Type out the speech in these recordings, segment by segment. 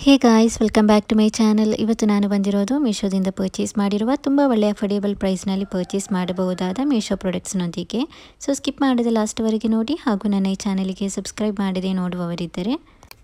Hey guys, welcome back to my channel. ಇವತ್ತು ನಾನು ಬಂದಿರೋದು ಮೀಶೋದಿಂದ ಪರ್ಚೇಸ್ ಮಾಡಿರುವ ತುಂಬ ಒಳ್ಳೆಯ ಅಫೋರ್ಡೆಬಲ್ ಪ್ರೈಸ್ನಲ್ಲಿ ಪರ್ಚೇಸ್ ಮಾಡಬಹುದಾದ ಮೀಶೋ ಪ್ರಾಡಕ್ಟ್ಸ್ನೊಂದಿಗೆ. ಸೊ ಸ್ಕಿಪ್ ಮಾಡದೆ ಲಾಸ್ಟ್ವರೆಗೆ ನೋಡಿ, ಹಾಗೂ ನನ್ನ ಈ ಚಾನಲಿಗೆ ಸಬ್ಸ್ಕ್ರೈಬ್ ಮಾಡದೆ ನೋಡುವವರಿದ್ದರೆ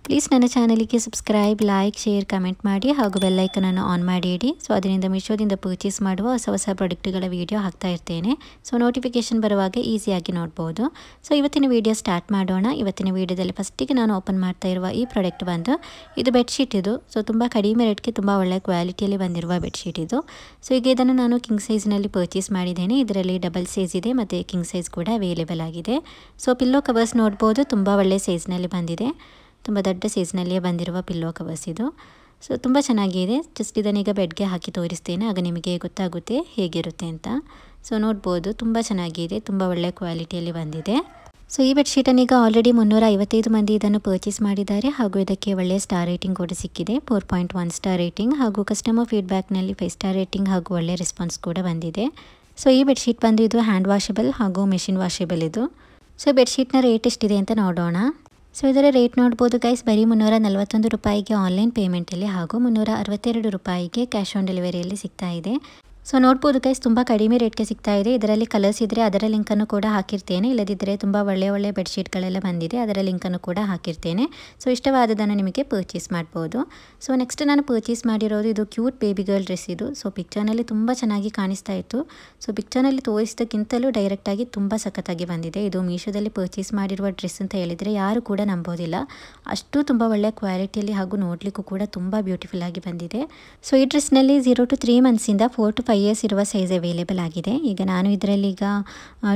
ಪ್ಲೀಸ್ ನನ್ನ ಚಾನಲಿಗೆ ಸಬ್ಸ್ಕ್ರೈಬ್, ಲೈಕ್, ಶೇರ್, ಕಮೆಂಟ್ ಮಾಡಿ ಹಾಗೂ ಬೆಲ್ಲೈಕನನ್ನು ಆನ್ ಮಾಡಿ ಇಡಿ. ಸೊ ಅದರಿಂದ ಮೀಶೋದಿಂದ ಪರ್ಚೇಸ್ ಮಾಡುವ ಹೊಸ ಪ್ರಾಡಕ್ಟ್ಗಳ ವೀಡಿಯೋ ಹಾಕ್ತಾ ಇರ್ತೇನೆ. ಸೊ ನೋಟಿಫಿಕೇಷನ್ ಬರುವಾಗ ಈಸಿಯಾಗಿ ನೋಡ್ಬೋದು. ಸೊ ಇವತ್ತಿನ ವೀಡಿಯೋ ಸ್ಟಾರ್ಟ್ ಮಾಡೋಣ. ಇವತ್ತಿನ ವೀಡಿಯೋದಲ್ಲಿ ಫಸ್ಟಿಗೆ ನಾನು ಓಪನ್ ಮಾಡ್ತಾ ಇರುವ ಈ ಪ್ರಾಡಕ್ಟ್ ಬಂದು ಇದು ಬೆಡ್ಶೀಟ್. ಇದು ಸೊ ತುಂಬ ಕಡಿಮೆ ರೇಟ್ಗೆ ತುಂಬ ಒಳ್ಳೆಯ ಕ್ವಾಲಿಟಿಯಲ್ಲಿ ಬಂದಿರುವ ಬೆಡ್ಶೀಟ್ ಇದು. ಸೊ ಈಗ ಇದನ್ನು ನಾನು ಕಿಂಗ್ ಸೈಜ್ನಲ್ಲಿ ಪರ್ಚೇಸ್ ಮಾಡಿದ್ದೇನೆ. ಇದರಲ್ಲಿ ಡಬಲ್ ಸೈಜ್ ಇದೆ ಮತ್ತು ಕಿಂಗ್ ಸೈಜ್ ಕೂಡ ಅವೈಲೇಬಲ್ ಆಗಿದೆ. ಸೊ ಪಿಲ್ಲೋ ಕವರ್ಸ್ ನೋಡ್ಬೋದು, ತುಂಬ ಒಳ್ಳೆಯ ಸೈಜ್ನಲ್ಲಿ ಬಂದಿದೆ. ತುಂಬ ದೊಡ್ಡ ಸೈಜ್ನಲ್ಲಿಯೇ ಬಂದಿರುವ ಪಿಲ್ಲೋ ಕವರ್ಸ್ ಇದು. ಸೊ ತುಂಬ ಚೆನ್ನಾಗಿದೆ. ಜಸ್ಟ್ ಇದನ್ನೀಗ ಬೆಡ್ಗೆ ಹಾಕಿ ತೋರಿಸ್ತೇನೆ, ಆಗ ನಿಮಗೆ ಗೊತ್ತಾಗುತ್ತೆ ಹೇಗಿರುತ್ತೆ ಅಂತ. ಸೊ ನೋಡ್ಬೋದು, ತುಂಬ ಚೆನ್ನಾಗಿದೆ, ತುಂಬ ಒಳ್ಳೆಯ ಕ್ವಾಲಿಟಿಯಲ್ಲಿ ಬಂದಿದೆ. ಸೊ ಈ ಬೆಡ್ಶೀಟನ್ನೀಗ ಆಲ್ರೆಡಿ 355 ಮಂದಿ ಇದನ್ನು ಪರ್ಚೇಸ್ ಮಾಡಿದ್ದಾರೆ, ಹಾಗೂ ಇದಕ್ಕೆ ಒಳ್ಳೆಯ ಸ್ಟಾರ್ ರೇಟಿಂಗ್ ಕೂಡ ಸಿಕ್ಕಿದೆ, 4.1 ಸ್ಟಾರ್ ರೇಟಿಂಗ್, ಹಾಗೂ ಕಸ್ಟಮರ್ ಫೀಡ್ಬ್ಯಾಕ್ನಲ್ಲಿ 5 ಸ್ಟಾರ್ ರೇಟಿಂಗ್ ಹಾಗೂ ಒಳ್ಳೆಯ ರೆಸ್ಪಾನ್ಸ್ ಕೂಡ ಬಂದಿದೆ. ಸೊ ಈ ಬೆಡ್ಶೀಟ್ ಬಂದು ಇದು ಹ್ಯಾಂಡ್ ವಾಷಬಲ್ ಹಾಗೂ ಮೆಷಿನ್ ವಾಷಬಲ್ ಇದು. ಸೊ ಬೆಡ್ಶೀಟ್ನ ರೇಟ್ ಎಷ್ಟಿದೆ ಅಂತ ನೋಡೋಣ. ಸೊ ಇದರ ರೇಟ್ ನೋಡ್ಬೋದು ಗೈಸ್, ಬರೀ 341 ರೂಪಾಯಿಗೆ ಆನ್ಲೈನ್ ಪೇಮೆಂಟಲ್ಲಿ ಹಾಗೂ 362 ರೂಪಾಯಿಗೆ ಕ್ಯಾಶ್ ಆನ್ ಡೆಲಿವರಿಯಲ್ಲಿ ಸಿಗ್ತಾ ಇದೆ. ಸೊ ನೋಡ್ಬೋದು ಗೈಸ್, ತುಂಬ ಕಡಿಮೆ ರೇಟ್ಗೆ ಸಿಗ್ತಾ ಇದೆ. ಇದರಲ್ಲಿ ಕಲರ್ಸ್ ಇದ್ದರೆ ಅದರ ಲಿಂಕನ್ನು ಕೂಡ ಹಾಕಿರ್ತೇನೆ, ಇಲ್ಲದಿದ್ದರೆ ತುಂಬ ಒಳ್ಳೆಯ ಬೆಡ್ಶೀಟ್ಗಳೆಲ್ಲ ಬಂದಿದೆ, ಅದರ ಲಿಂಕನ್ನು ಕೂಡ ಹಾಕಿರ್ತೇನೆ. ಸೊ ಇಷ್ಟವಾದದನ್ನು ನಿಮಗೆ ಪರ್ಚೇಸ್ ಮಾಡ್ಬೋದು. ಸೊ ನೆಕ್ಸ್ಟ್ ನಾನು ಪರ್ಚೇಸ್ ಮಾಡಿರೋದು ಇದು ಕ್ಯೂಟ್ ಬೇಬಿ ಗರ್ಲ್ ಡ್ರೆಸ್ ಇದು. ಸೊ ಪಿಕ್ಚರ್ನಲ್ಲಿ ತುಂಬ ಚೆನ್ನಾಗಿ ಕಾಣಿಸ್ತಾ ಇತ್ತು. ಸೊ ಪಿಕ್ಚರ್ನಲ್ಲಿ ತೋರಿಸಿದಕ್ಕಿಂತಲೂ ಡೈರೆಕ್ಟಾಗಿ ತುಂಬ ಸಖತ್ತಾಗಿ ಬಂದಿದೆ. ಇದು ಮೀಶೋದಲ್ಲಿ ಪರ್ಚೇಸ್ ಮಾಡಿರುವ ಡ್ರೆಸ್ ಅಂತ ಹೇಳಿದರೆ ಯಾರು ಕೂಡ ನಂಬೋದಿಲ್ಲ, ಅಷ್ಟು ತುಂಬ ಒಳ್ಳೆಯ ಕ್ವಾಲಿಟಿಯಲ್ಲಿ ಹಾಗೂ ನೋಡಲಿಕ್ಕೂ ಕೂಡ ತುಂಬ ಬ್ಯೂಟಿಫುಲ್ ಆಗಿ ಬಂದಿದೆ. ಸೊ ಈ ಡ್ರೆಸ್ನಲ್ಲಿ 0 to 3 ಮಂತ್ಸಿಂದ 4 to 5 ಇಯರ್ಸ್ ಇರುವ ಸೈಜ್ ಅವೈಲೇಬಲ್ ಆಗಿದೆ. ಈಗ ನಾನು ಇದರಲ್ಲಿ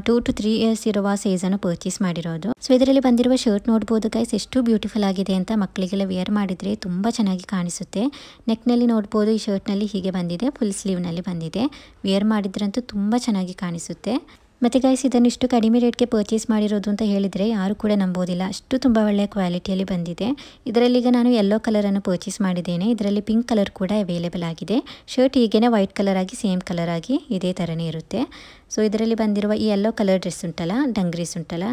2 to 3 ಇಯರ್ಸ್ ಇರುವ ಸೈಜನ್ನು ಪರ್ಚೇಸ್ ಮಾಡಿರೋದು. ಸೊ ಇದರಲ್ಲಿ ಬಂದಿರುವ ಶರ್ಟ್ ನೋಡ್ಬೋದು ಗೈಸ್, ಎಷ್ಟು ಬ್ಯೂಟಿಫುಲ್ ಆಗಿದೆ ಅಂತ. ಮಕ್ಕಳಿಗೆಲ್ಲ ವೇರ್ ಮಾಡಿದರೆ ತುಂಬ ಚೆನ್ನಾಗಿ ಕಾಣಿಸುತ್ತೆ. ನೆಕ್ನಲ್ಲಿ ನೋಡ್ಬೋದು, ಈ ಶರ್ಟ್ನಲ್ಲಿ ಹೀಗೆ ಬಂದಿದೆ, ಫುಲ್ ಸ್ಲೀವ್ನಲ್ಲಿ ಬಂದಿದೆ. ವೇರ್ ಮಾಡಿದ್ರಂತೂ ತುಂಬ ಚೆನ್ನಾಗಿ ಕಾಣಿಸುತ್ತೆ. ಮತ್ತು ಗೈಸ್, ಇದನ್ನು ಇಷ್ಟು ಕಡಿಮೆ ರೇಟ್ಗೆ ಪರ್ಚೇಸ್ ಮಾಡಿರೋದು ಅಂತ ಹೇಳಿದರೆ ಯಾರು ಕೂಡ ನಂಬೋದಿಲ್ಲ, ಅಷ್ಟು ತುಂಬ ಒಳ್ಳೆಯ ಕ್ವಾಲಿಟಿಯಲ್ಲಿ ಬಂದಿದೆ. ಇದರಲ್ಲೀಗ ನಾನು ಯೆಲ್ಲೋ ಕಲರನ್ನು ಪರ್ಚೇಸ್ ಮಾಡಿದ್ದೇನೆ. ಇದರಲ್ಲಿ ಪಿಂಕ್ ಕಲರ್ ಕೂಡ ಅವೈಲೇಬಲ್ ಆಗಿದೆ. ಶರ್ಟ್ ಹೀಗೇ ವೈಟ್ ಕಲರ್ ಆಗಿ ಸೇಮ್ ಕಲರ್ ಆಗಿ ಇದೇ ಥರನೇ ಇರುತ್ತೆ. ಸೊ ಇದರಲ್ಲಿ ಬಂದಿರುವ ಈ ಯೆಲ್ಲೋ ಕಲರ್ ಡ್ರೆಸ್ ಉಂಟಲ್ಲ, ಡಂಗ್ರೀಸ್ ಉಂಟಲ್ಲ,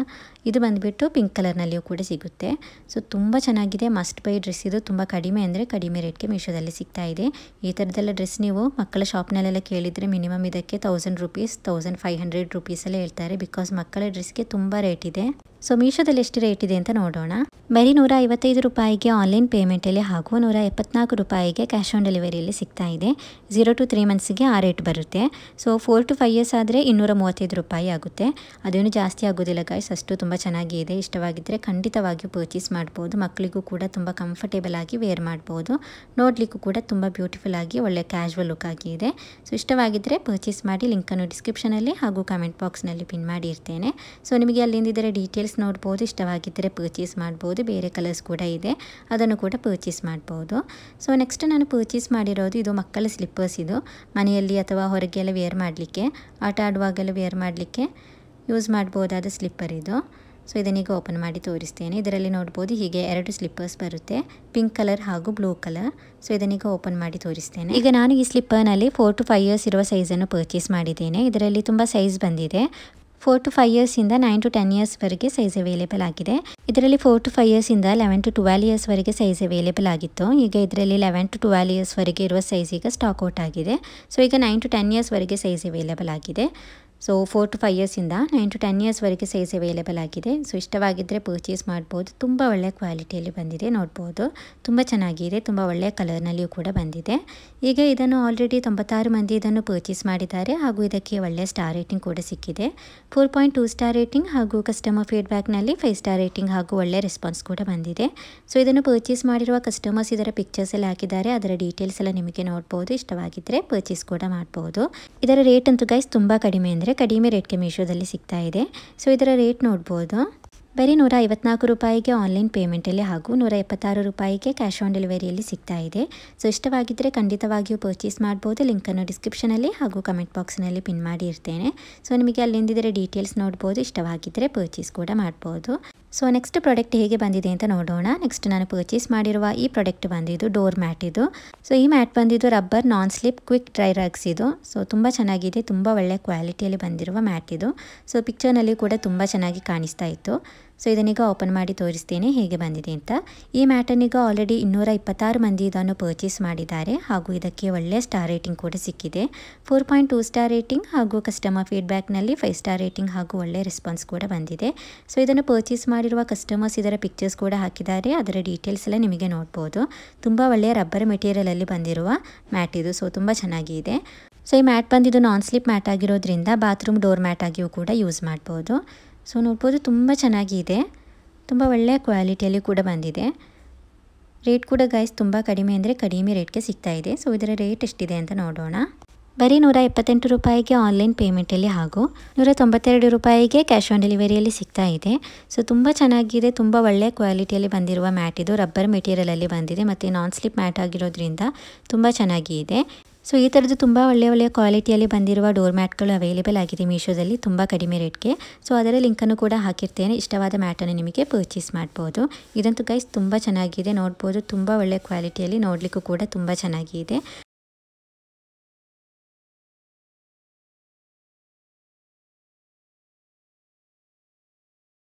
ಇದು ಬಂದುಬಿಟ್ಟು ಪಿಂಕ್ ಕಲರ್ನಲ್ಲಿಯೂ ಕೂಡ ಸಿಗುತ್ತೆ. ಸೊ ತುಂಬ ಚೆನ್ನಾಗಿದೆ, ಮಸ್ಟ್ ಬೈ ಡ್ರೆಸ್ ಇದು. ತುಂಬ ಕಡಿಮೆ ಅಂದರೆ ಕಡಿಮೆ ರೇಟ್ಗೆ ಮೀಶೋದಲ್ಲಿ ಸಿಗ್ತಾ ಇದೆ. ಈ ಥರದ್ದೆಲ್ಲ ಡ್ರೆಸ್ ನೀವು ಮಕ್ಕಳ ಶಾಪ್ನಲ್ಲೆಲ್ಲ ಕೇಳಿದರೆ ಮಿನಿಮಮ್ ಇದಕ್ಕೆ 1000 ರೂಪೀಸ್ 1500 ರೂಪೀಸಲ್ಲೇ ಹೇಳ್ತಾರೆ, ಬಿಕಾಸ್ ಮಕ್ಕಳ ಡ್ರೆಸ್ಗೆ ತುಂಬ ರೇಟ್ ಇದೆ. ಸೊ ಮೀಶೋದಲ್ಲಿ ಎಷ್ಟು ರೇಟ್ ಇದೆ ಅಂತ ನೋಡೋಣ. ಬರೀ 155 ರೂಪಾಯಿಗೆ ಆನ್ಲೈನ್ ಪೇಮೆಂಟಲ್ಲಿ ಹಾಗೂ 174 ರೂಪಾಯಿಗೆ ಕ್ಯಾಶ್ ಆನ್ ಡೆಲಿವರಿಯಲ್ಲಿ ಸಿಗ್ತಾ ಇದೆ. 0 to 3 ಮಂತ್ಸಿಗೆ ಆ ರೇಟ್ ಬರುತ್ತೆ. ಸೊ 4 to 5 ಇಯರ್ಸ್ ಆದರೆ 235 ರೂಪಾಯಿ ಆಗುತ್ತೆ. ಅದೇನು ಜಾಸ್ತಿ ಆಗೋದಿಲ್ಲ ಗೈಸ್, ಅಷ್ಟು ತುಂಬ ಚೆನ್ನಾಗಿ ಇದೆ. ಇಷ್ಟವಾಗಿದ್ದರೆ ಖಂಡಿತವಾಗಿಯೂ ಪರ್ಚೇಸ್ ಮಾಡ್ಬೋದು. ಮಕ್ಕಳಿಗೂ ಕೂಡ ತುಂಬ ಕಂಫರ್ಟೇಬಲ್ ಆಗಿ ವೇರ್ ಮಾಡ್ಬೋದು. ನೋಡಲಿಕ್ಕೂ ಕೂಡ ತುಂಬ ಬ್ಯೂಟಿಫುಲ್ ಆಗಿ ಒಳ್ಳೆ ಕ್ಯಾಶುವಲ್ ಲುಕ್ ಆಗಿ ಇದೆ. ಸೊ ಇಷ್ಟವಾಗಿದ್ದರೆ ಪರ್ಚೇಸ್ ಮಾಡಿ. ಲಿಂಕನ್ನು ಡಿಸ್ಕ್ರಿಪ್ಷನಲ್ಲಿ ಹಾಗೂ ಕಮೆಂಟ್ ಬಾಕ್ಸ್ನಲ್ಲಿ ಪಿನ್ ಮಾಡಿ ಇರ್ತೇನೆ. ಸೊ ನಿಮಗೆ ಅಲ್ಲಿಂದಿದ್ದರೆ ಡೀಟೇಲ್ಸ್ ನೋಡ್ಬೋದು. ಇಷ್ಟವಾಗಿದ್ದರೆ ಪರ್ಚೇಸ್ ಮಾಡ್ಬೋದು. ಬೇರೆ ಕಲರ್ಸ್ ಕೂಡ ಇದೆ, ಅದನ್ನು ಕೂಡ ಪರ್ಚೇಸ್ ಮಾಡ್ಬೋದು. ಸೊ ನೆಕ್ಸ್ಟ್ ನಾನು ಪರ್ಚೇಸ್ ಮಾಡಿರೋದು ಇದು ಮಕ್ಕಳ ಸ್ಲಿಪ್ಪರ್ಸ್. ಇದು ಮನೆಯಲ್ಲಿ ಅಥವಾ ಹೊರಗೆಲ್ಲ ವೇರ್ ಮಾಡಲಿಕ್ಕೆ, ಆಟ ಆಡುವಾಗೆಲ್ಲ ವೇರ್ ಮಾಡಲಿಕ್ಕೆ ಯೂಸ್ ಮಾಡ್ಬೋದಾದ ಸ್ಲಿಪ್ಪರ್ ಇದು. ಸೊ ಇದನ್ನೀಗ ಓಪನ್ ಮಾಡಿ ತೋರಿಸ್ತೇನೆ. ಇದರಲ್ಲಿ ನೋಡ್ಬೋದು ಹೀಗೆ 2 ಸ್ಲಿಪ್ಪರ್ಸ್ ಬರುತ್ತೆ, ಪಿಂಕ್ ಕಲರ್ ಹಾಗೂ ಬ್ಲೂ ಕಲರ್. ಸೊ ಇದನ್ನೀಗ ಓಪನ್ ಮಾಡಿ ತೋರಿಸ್ತೇನೆ. ಈಗ ನಾನು ಈ ಸ್ಲಿಪ್ಪರ್ನಲ್ಲಿ 4 to 5 ಇಯರ್ಸ್ ಇರುವ ಸೈಜನ್ನು ಪರ್ಚೇಸ್ ಮಾಡಿದ್ದೇನೆ. ಇದರಲ್ಲಿ ತುಂಬ ಸೈಜ್ ಬಂದಿದೆ. 4 to 5 ಇಯರ್ಸಿಂದ 9 to 10 ಇಯರ್ಸ್ವರೆಗೆ ಸೈಜ್ ಅವೈಲೇಬಲ್ ಆಗಿದೆ. ಇದರಲ್ಲಿ 4 to 5 ಇಯರ್ಸಿಂದ 11 to 12 ಇಯರ್ಸ್ವರೆಗೆ ಸೈಜ್ ಅವೈಲೇಬಲ್ ಆಗಿತ್ತು. ಈಗ ಇದರಲ್ಲಿ 11 to 12 ಇಯರ್ಸ್ವರೆಗೆ ಇರುವ ಸೈಜ್ ಈಗ ಸ್ಟಾಕ್ ಔಟ್ ಆಗಿದೆ. ಸೊ ಈಗ 9 to 10 ಇಯರ್ಸ್ವರೆಗೆ ಸೈಜ್ ಅವೈಲೇಬಲ್ ಆಗಿದೆ. ಸೊ 4 to 5 ಇಯರ್ಸಿಂದ 9 to 10 ಇಯರ್ಸ್ವರೆಗೆ ಸೈಜ್ ಅವೈಲೇಬಲ್ ಆಗಿದೆ. ಸೊ ಇಷ್ಟವಾಗಿದ್ದರೆ ಪರ್ಚೇಸ್ ಮಾಡ್ಬೋದು. ತುಂಬ ಒಳ್ಳೆಯ ಕ್ವಾಲಿಟಿಯಲ್ಲಿ ಬಂದಿದೆ, ನೋಡ್ಬೋದು ತುಂಬ ಚೆನ್ನಾಗಿದೆ. ತುಂಬ ಒಳ್ಳೆಯ ಕಲರ್ನಲ್ಲಿಯೂ ಕೂಡ ಬಂದಿದೆ. ಈಗ ಇದನ್ನು ಆಲ್ರೆಡಿ 96 ಮಂದಿ ಇದನ್ನು ಪರ್ಚೇಸ್ ಮಾಡಿದ್ದಾರೆ, ಹಾಗೂ ಇದಕ್ಕೆ ಒಳ್ಳೆಯ ಸ್ಟಾರ್ ರೇಟಿಂಗ್ ಕೂಡ ಸಿಕ್ಕಿದೆ, 4.2 ಸ್ಟಾರ್ ರೇಟಿಂಗ್, ಹಾಗೂ ಕಸ್ಟಮರ್ ಫೀಡ್ಬ್ಯಾಕ್ನಲ್ಲಿ 5 ಸ್ಟಾರ್ ರೇಟಿಂಗ್ ಹಾಗೂ ಒಳ್ಳೆಯ ರೆಸ್ಪಾನ್ಸ್ ಕೂಡ ಬಂದಿದೆ. ಸೊ ಇದನ್ನು ಪರ್ಚೇಸ್ ಮಾಡಿರುವ ಕಸ್ಟಮರ್ಸ್ ಇದರ ಪಿಕ್ಚರ್ಸ್ ಎಲ್ಲ ಹಾಕಿದ್ದಾರೆ, ಅದರ ಡೀಟೇಲ್ಸ್ ಎಲ್ಲ ನಿಮಗೆ ನೋಡ್ಬೋದು. ಇಷ್ಟವಾಗಿದ್ದರೆ ಪರ್ಚೇಸ್ ಕೂಡ ಮಾಡ್ಬೋದು. ಇದರ ರೇಟ್ ಅಂತೂ ಗೈಸ್ ತುಂಬ ಕಡಿಮೆ ಅಂದರೆ ಕಡಿಮೆ ರೇಟ್ಗೆ ಮೀಶೋದಲ್ಲಿ ಸಿಗ್ತಾ ಇದೆ. ಸೊ ಇದರ ರೇಟ್ ನೋಡ್ಬೋದು, ಬರೀ 154 ರೂಪಾಯಿಗೆ ಆನ್ಲೈನ್ ಪೇಮೆಂಟಲ್ಲಿ ಹಾಗೂ 176 ರೂಪಾಯಿಗೆ ಕ್ಯಾಶ್ ಆನ್ ಡೆಲಿವರಿಯಲ್ಲಿ ಸಿಗ್ತಾ ಇದೆ. ಸೊ ಇಷ್ಟವಾಗಿದ್ದರೆ ಖಂಡಿತವಾಗಿಯೂ ಪರ್ಚೇಸ್ ಮಾಡ್ಬೋದು. ಲಿಂಕನ್ನು ಡಿಸ್ಕ್ರಿಪ್ಷನಲ್ಲಿ ಹಾಗೂ ಕಮೆಂಟ್ ಬಾಕ್ಸ್ನಲ್ಲಿ ಪಿನ್ ಮಾಡಿ ಇರ್ತೇನೆ. ಸೊ ನಿಮಗೆ ಅಲ್ಲಿಂದಿದ್ದರೆ ಡೀಟೇಲ್ಸ್ ನೋಡ್ಬೋದು. ಇಷ್ಟವಾಗಿದ್ದರೆ ಪರ್ಚೇಸ್ ಕೂಡ ಮಾಡ್ಬೋದು. ಸೊ ನೆಕ್ಸ್ಟ್ ಪ್ರಾಡಕ್ಟ್ ಹೇಗೆ ಬಂದಿದೆ ಅಂತ ನೋಡೋಣ. ನೆಕ್ಸ್ಟ್ ನಾನು ಪರ್ಚೇಸ್ ಮಾಡಿರುವ ಈ ಪ್ರಾಡಕ್ಟ್ ಬಂದಿದ್ದು ಡೋರ್ ಮ್ಯಾಟ್ ಇದು. ಸೊ ಈ ಮ್ಯಾಟ್ ಬಂದಿದ್ದು ರಬ್ಬರ್ ನಾನ್ ಸ್ಲಿಪ್ ಕ್ವಿಕ್ ಡ್ರೈ ರಗ್ಸ್ ಇದು. ಸೊ ತುಂಬ ಚೆನ್ನಾಗಿದೆ, ತುಂಬ ಒಳ್ಳೆಯ ಕ್ವಾಲಿಟಿಯಲ್ಲಿ ಬಂದಿರುವ ಮ್ಯಾಟ್ ಇದು. ಸೊ ಪಿಕ್ಚರ್ನಲ್ಲಿ ಕೂಡ ತುಂಬ ಚೆನ್ನಾಗಿ ಕಾಣಿಸ್ತಾ ಇತ್ತು. ಸೊ ಇದನ್ನೀಗ ಓಪನ್ ಮಾಡಿ ತೋರಿಸ್ತೇನೆ ಹೇಗೆ ಬಂದಿದೆ ಅಂತ. ಈ ಮ್ಯಾಟನ್ನೀಗ ಆಲ್ರೆಡಿ 226 ಮಂದಿ ಇದನ್ನು ಪರ್ಚೇಸ್ ಮಾಡಿದ್ದಾರೆ ಹಾಗೂ ಇದಕ್ಕೆ ಒಳ್ಳೆಯ ಸ್ಟಾರ್ ರೇಟಿಂಗ್ ಕೂಡ ಸಿಕ್ಕಿದೆ. 4.2 ಸ್ಟಾರ್ ರೇಟಿಂಗ್ ಹಾಗೂ ಕಸ್ಟಮರ್ ಫೀಡ್ಬ್ಯಾಕ್ನಲ್ಲಿ 5 ಸ್ಟಾರ್ ರೇಟಿಂಗ್ ಹಾಗೂ ಒಳ್ಳೆಯ ರೆಸ್ಪಾನ್ಸ್ ಕೂಡ ಬಂದಿದೆ. ಸೊ ಇದನ್ನು ಪರ್ಚೇಸ್ ಮಾಡಿರುವ ಕಸ್ಟಮರ್ಸ್ ಇದರ ಪಿಕ್ಚರ್ಸ್ ಕೂಡ ಹಾಕಿದ್ದಾರೆ. ಅದರ ಡೀಟೇಲ್ಸ್ ಎಲ್ಲ ನಿಮಗೆ ನೋಡ್ಬೋದು. ತುಂಬ ಒಳ್ಳೆಯ ರಬ್ಬರ್ ಮೆಟೀರಿಯಲಲ್ಲಿ ಬಂದಿರುವ ಮ್ಯಾಟ್ ಇದು. ಸೊ ತುಂಬ ಚೆನ್ನಾಗಿದೆ. ಸೊ ಈ ಮ್ಯಾಟ್ ಬಂದಿದ್ದು ನಾನ್ ಸ್ಲಿಪ್ ಮ್ಯಾಟ್ ಆಗಿರೋದ್ರಿಂದ ಬಾತ್ರೂಮ್ ಡೋರ್ ಮ್ಯಾಟ್ ಆಗಿಯೂ ಕೂಡ ಯೂಸ್ ಮಾಡ್ಬೋದು. ಸೊ ನೋಡ್ಬೋದು ತುಂಬ ಚೆನ್ನಾಗಿದೆ. ತುಂಬ ಒಳ್ಳೆಯ ಕ್ವಾಲಿಟಿಯಲ್ಲಿ ಕೂಡ ಬಂದಿದೆ. ರೇಟ್ ಕೂಡ ಗೈಸ್ ತುಂಬ ಕಡಿಮೆ ಅಂದರೆ ಕಡಿಮೆ ರೇಟ್ಗೆ ಸಿಗ್ತಾ ಇದೆ. ಸೊ ಇದರ ರೇಟ್ ಎಷ್ಟಿದೆ ಅಂತ ನೋಡೋಣ. ಬರೀ 178 ರೂಪಾಯಿಗೆ ಆನ್ಲೈನ್ ಪೇಮೆಂಟಲ್ಲಿ ಹಾಗೂ 192 ರೂಪಾಯಿಗೆ ಕ್ಯಾಶ್ ಆನ್ ಡೆಲಿವರಿಯಲ್ಲಿ ಸಿಗ್ತಾ ಇದೆ. ಸೊ ತುಂಬ ಚೆನ್ನಾಗಿದೆ. ತುಂಬ ಒಳ್ಳೆಯ ಕ್ವಾಲಿಟಿಯಲ್ಲಿ ಬಂದಿರುವ ಮ್ಯಾಟ್ ಇದು. ರಬ್ಬರ್ ಮೆಟೀರಿಯಲಲ್ಲಿ ಬಂದಿದೆ ಮತ್ತು ನಾನ್ ಸ್ಲಿಪ್ ಮ್ಯಾಟ್ ಆಗಿರೋದ್ರಿಂದ ತುಂಬ ಚೆನ್ನಾಗಿದೆ. ಸೊ ಈ ಥರದ್ದು ತುಂಬ ಒಳ್ಳೆಯ ಕ್ವಾಲಿಟಿಯಲ್ಲಿ ಬಂದಿರುವ ಡೋರ್ ಮ್ಯಾಟ್ಗಳು ಅವೈಲೇಬಲ್ ಆಗಿದೆ ಮೀಶೋದಲ್ಲಿ ತುಂಬ ಕಡಿಮೆ ರೇಟ್ಗೆ. ಸೊ ಅದರ ಲಿಂಕನ್ನು ಕೂಡ ಹಾಕಿರ್ತೇನೆ. ಇಷ್ಟವಾದ ಮ್ಯಾಟನ್ನು ನಿಮಗೆ ಪರ್ಚೇಸ್ ಮಾಡ್ಬೋದು. ಇದಂತೂ ಗೈಸ್ ತುಂಬ ಚೆನ್ನಾಗಿದೆ. ನೋಡ್ಬೋದು ತುಂಬ ಒಳ್ಳೆಯ ಕ್ವಾಲಿಟಿಯಲ್ಲಿ, ನೋಡಲಿಕ್ಕೂ ಕೂಡ ತುಂಬ ಚೆನ್ನಾಗಿದೆ.